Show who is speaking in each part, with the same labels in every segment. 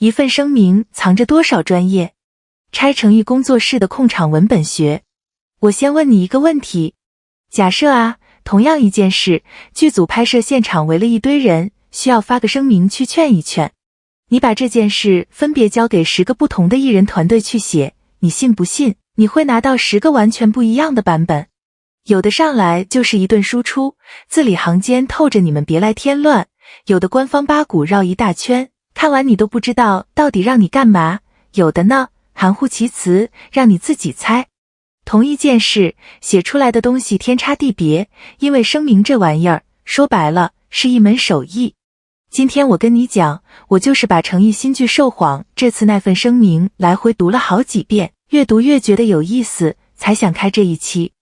Speaker 1: 一份声明藏着多少专业？拆成一工作室的控场文本学。我先问你一个问题，假设同样一件事，剧组拍摄现场围了一堆人，需要发个声明去劝一劝。你把这件事分别交给10个不同的艺人团队去写，你信不信你会拿到10个完全不一样的版本？有的上来就是一顿输出，字里行间透着你们别来添乱，有的官方八股绕一大圈，看完你都不知道到底让你干嘛，有的呢含糊其辞，让你自己猜。同一件事写出来的东西天差地别，因为声明这玩意儿说白了是一门手艺。今天我跟你讲，我就是把诚意新剧受谎这次那份声明来回读了好几遍，越读越觉得有意思，才想开这一期。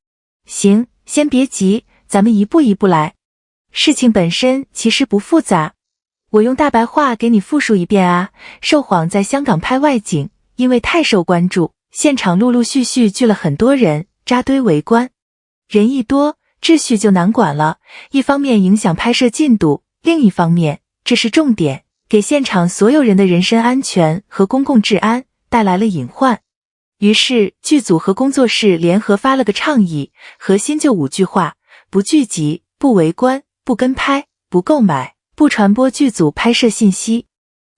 Speaker 1: 行，先别急，咱们一步一步来。事情本身其实不复杂，我用大白话给你复述一遍受谎在香港拍外景，因为太受关注，现场陆陆续续聚了很多人，扎堆围观。人一多，秩序就难管了，一方面影响拍摄进度，另一方面，这是重点，给现场所有人的人身安全和公共治安带来了隐患。于是剧组和工作室联合发了个倡议，核心就5句话：不聚集，不围观，不跟拍，不购买，不传播剧组拍摄信息。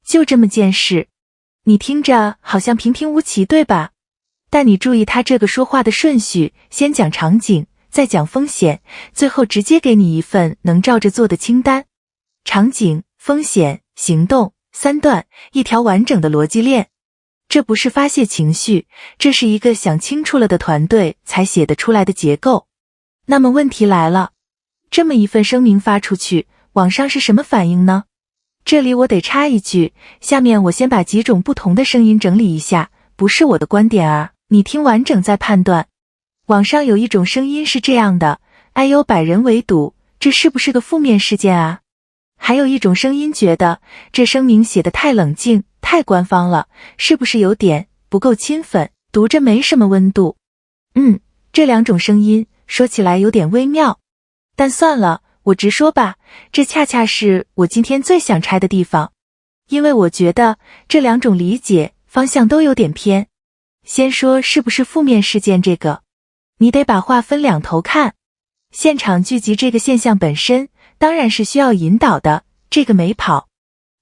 Speaker 1: 就这么件事，你听着好像平平无奇，对吧？但你注意他这个说话的顺序，先讲场景，再讲风险，最后直接给你一份能照着做的清单。场景、风险、行动，3段，一条完整的逻辑链。这不是发泄情绪，这是一个想清楚了的团队才写得出来的结构。那么问题来了，这么一份声明发出去，网上是什么反应呢？这里我得插一句，下面我先把几种不同的声音整理一下，不是我的观点你听完整再判断。网上有一种声音是这样的，哎呦，百人围堵，这是不是个负面事件啊？还有一种声音觉得这声明写得太冷静，太官方了，是不是有点不够亲粉，读着没什么温度？这2种声音说起来有点微妙，但算了，我直说吧，这恰恰是我今天最想拆的地方，因为我觉得这2种理解方向都有点偏。先说是不是负面事件这个，你得把话分2头看。现场聚集这个现象本身当然是需要引导的，这个没跑。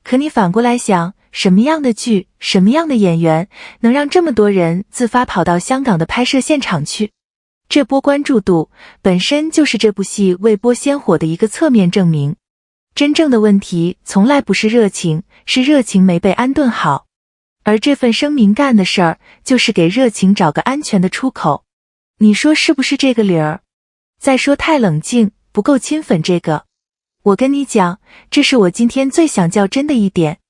Speaker 1: 可你反过来想，什么样的剧，什么样的演员能让这么多人自发跑到香港的拍摄现场去？这波关注度本身就是这部戏未播先火的一个侧面证明。真正的问题从来不是热情，是热情没被安顿好。而这份声明干的事儿，就是给热情找个安全的出口。你说是不是这个理儿？再说太冷静，不够亲粉这个，我跟你讲，这是我今天最想较真的一点。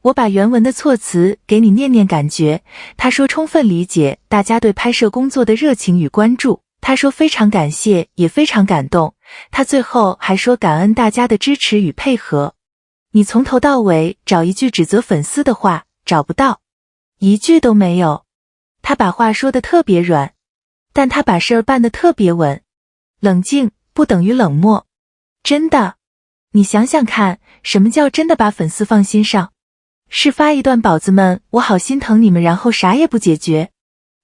Speaker 1: 我把原文的措辞给你念念感觉。他说充分理解大家对拍摄工作的热情与关注，他说非常感谢，也非常感动，他最后还说感恩大家的支持与配合。你从头到尾找一句指责粉丝的话，找不到，一句都没有。他把话说得特别软，但他把事儿办得特别稳。冷静不等于冷漠，真的。你想想看，什么叫真的把粉丝放心上？是发一段宝子们我好心疼你们，然后啥也不解决，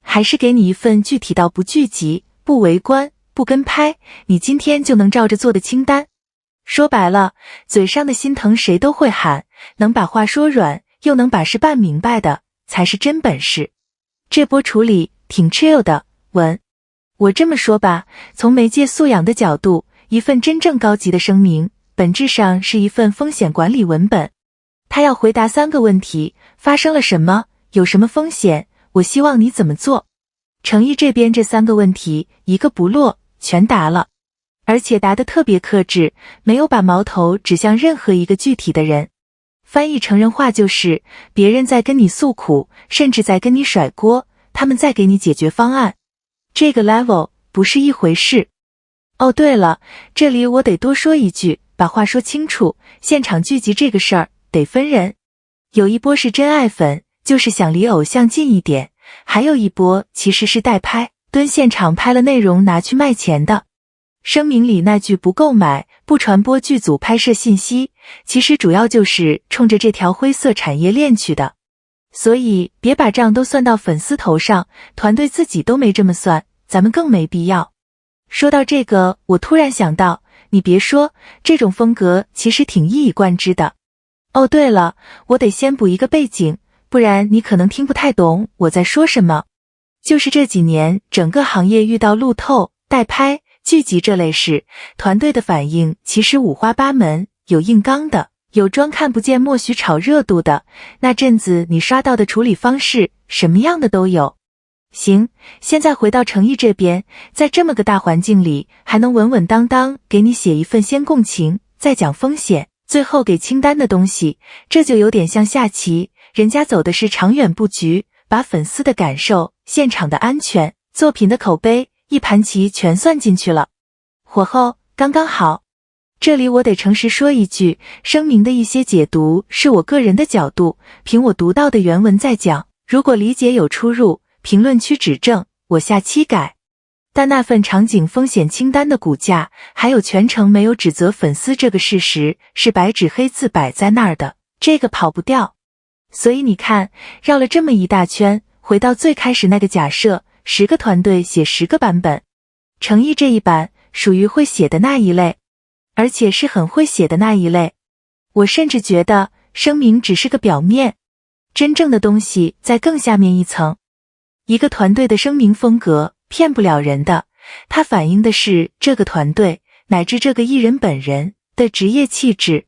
Speaker 1: 还是给你一份具体到不聚集、不围观、不跟拍，你今天就能照着做的清单？说白了，嘴上的心疼谁都会喊，能把话说软又能把事办明白的才是真本事。这波处理挺 chill 的，稳。我这么说吧，从媒介素养的角度，一份真正高级的声明本质上是一份风险管理文本。他要回答3个问题：发生了什么？有什么风险？我希望你怎么做？诚意这边这3个问题一个不落，全答了，而且答得特别克制，没有把矛头指向任何一个具体的人。翻译成人话就是别人在跟你诉苦，甚至在跟你甩锅，他们在给你解决方案。这个 level 不是一回事。哦，对了，这里我得多说一句，把话说清楚，现场聚集这个事儿得分人。有一波是真爱粉，就是想离偶像近一点，还有一波其实是代拍，蹲现场拍了内容拿去卖钱的。声明里那句不购买、不传播剧组拍摄信息，其实主要就是冲着这条灰色产业链去的。所以别把账都算到粉丝头上，团队自己都没这么算，咱们更没必要。说到这个，我突然想到，你别说，这种风格其实挺一以贯之的。哦，对了，我得先补一个背景，不然你可能听不太懂我在说什么。就是这几年整个行业遇到路透、代拍、剧集这类事，团队的反应其实五花八门，有硬刚的，有装看不见默许炒热度的，那阵子你刷到的处理方式，什么样的都有。行，现在回到诚意这边，在这么个大环境里，还能稳稳当当给你写一份先共情，再讲风险，最后给清单的东西，这就有点像下棋，人家走的是长远布局，把粉丝的感受、现场的安全、作品的口碑，一盘棋全算进去了。火候刚刚好。这里我得诚实说一句，声明的一些解读是我个人的角度，凭我读到的原文在讲，如果理解有出入，评论区指正，我下期改。但那份场景风险清单的骨架，还有全程没有指责粉丝这个事实，是白纸黑字摆在那儿的，这个跑不掉。所以你看，绕了这么一大圈，回到最开始那个假设，10个团队写10个版本，诚意这一版属于会写的那一类，而且是很会写的那一类。我甚至觉得声明只是个表面，真正的东西在更下面一层。一个团队的声明风格骗不了人的，它反映的是这个团队乃至这个艺人本人的职业气质，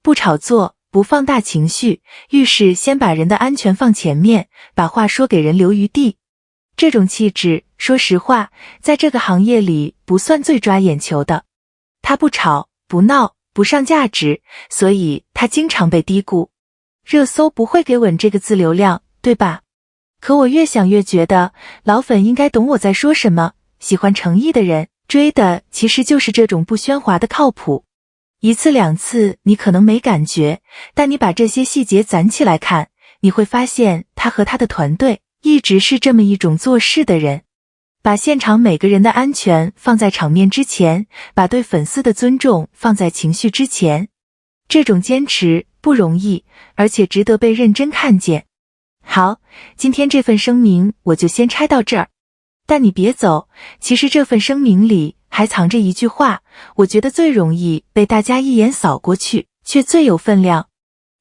Speaker 1: 不炒作，不放大情绪，遇事先把人的安全放前面，把话说给人留余地。这种气质，说实话，在这个行业里不算最抓眼球的。他不吵，不闹，不上价值，所以他经常被低估。热搜不会给稳这个字流量，对吧？可我越想越觉得，老粉应该懂我在说什么，喜欢诚意的人，追的其实就是这种不喧哗的靠谱。一次两次你可能没感觉，但你把这些细节攒起来看，你会发现他和他的团队一直是这么一种做事的人，把现场每个人的安全放在场面之前，把对粉丝的尊重放在情绪之前。这种坚持不容易，而且值得被认真看见。好，今天这份声明我就先拆到这儿。但你别走，其实这份声明里还藏着一句话，我觉得最容易被大家一眼扫过去，却最有分量。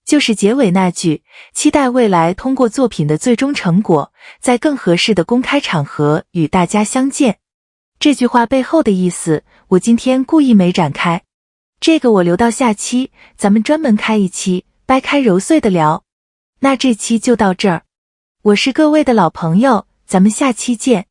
Speaker 1: 就是结尾那句，期待未来通过作品的最终成果，在更合适的公开场合与大家相见。这句话背后的意思，我今天故意没展开，这个我留到下期，咱们专门开一期，掰开揉碎的聊。那这期就到这儿，我是各位的老朋友，咱们下期见。